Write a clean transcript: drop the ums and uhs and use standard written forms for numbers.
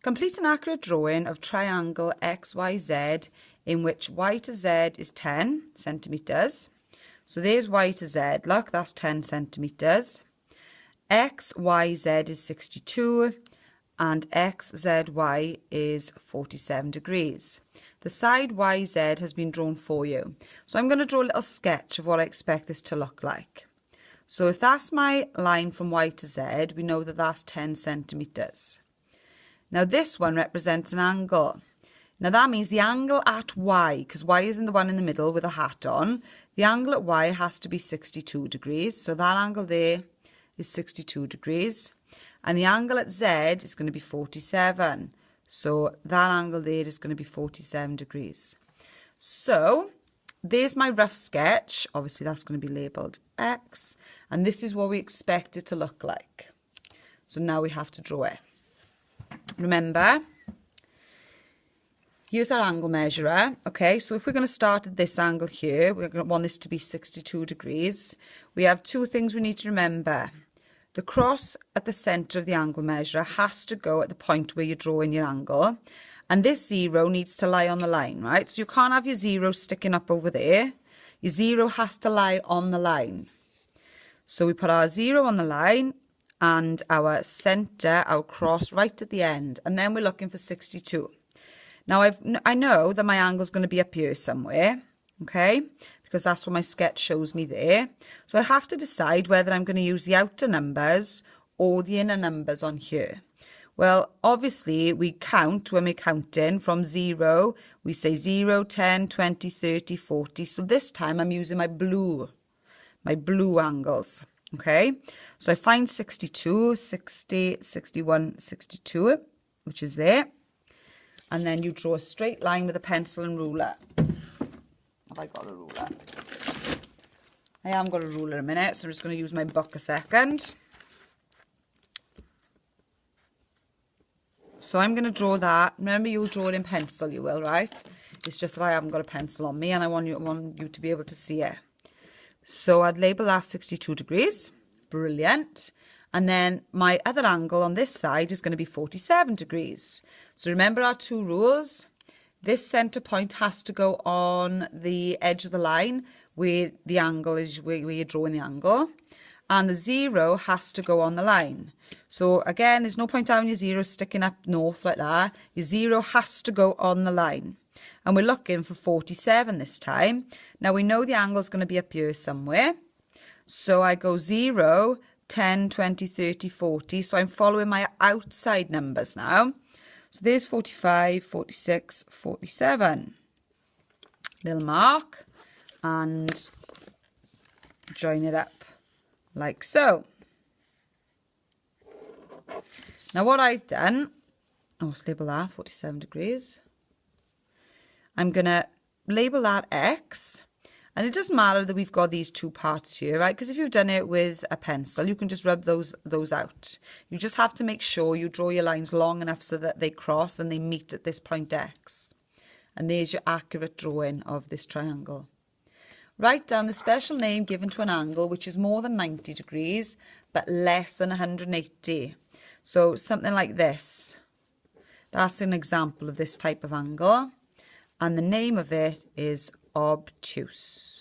Complete an accurate drawing of triangle XYZ in which y to z is 10 centimetres. So there's y to z, look, that's 10 centimetres. XYZ is 62 and XZY is 47 degrees. The side YZ has been drawn for you. So I'm going to draw a little sketch of what I expect this to look like. So if that's my line from Y to Z, we know that that's 10 centimetres. Now this one represents an angle. Now that means the angle at Y, because Y isn't the one in the middle with a hat on, the angle at Y has to be 62 degrees. So that angle there is 62 degrees. And the angle at Z is going to be 47. So that angle there is going to be 47 degrees. So there's my rough sketch. Obviously that's going to be labelled X. And this is what we expect it to look like. So now we have to draw it. Remember, here's our angle measurer. Okay, so if we're going to start at this angle here, we're going to want this to be 62 degrees. We have two things we need to remember. The cross at the centre of the angle measurer has to go at the point where you're drawing your angle. And this 0 needs to lie on the line, right? So you can't have your 0 sticking up over there. Your 0 has to lie on the line. So we put our 0 on the line and our centre, our cross, right at the end. And then we're looking for 62. Now I know that my angle is going to be up here somewhere, okay? Because that's what my sketch shows me there. So I have to decide whether I'm going to use the outer numbers or the inner numbers on here. Well, obviously we count when we're counting from 0. We say 0, 10, 20, 30, 40. So this time I'm using my blue angles. Okay, so I find 62, 60, 61, 62, which is there. And then you draw a straight line with a pencil and ruler. Have I got a ruler? I haven't got a ruler in a minute, so I'm just going to use my book a second. So I'm going to draw that. Remember, you'll draw it in pencil, you will, right? It's just that I haven't got a pencil on me and I want you to be able to see it. So I'd label that 62 degrees. Brilliant. And then my other angle on this side is going to be 47 degrees. So remember our two rules. This centre point has to go on the edge of the line where the angle is, where you're drawing the angle. And the 0 has to go on the line. So again, there's no point having your 0 sticking up north like that. Your 0 has to go on the line. And we're looking for 47 this time. Now we know the angle is going to be up here somewhere. So I go 0, 10, 20, 30, 40. So I'm following my outside numbers now. So there's 45, 46, 47. Little mark and join it up like so. Now what I've done, let's label that 47 degrees. I'm going to label that X. And it doesn't matter that we've got these two parts here, right? Because if you've done it with a pencil, you can just rub those out. You just have to make sure you draw your lines long enough so that they cross and they meet at this point X. And there's your accurate drawing of this triangle. Write down the special name given to an angle which is more than 90 degrees but less than 180. So something like this. That's an example of this type of angle. And the name of it is obtuse.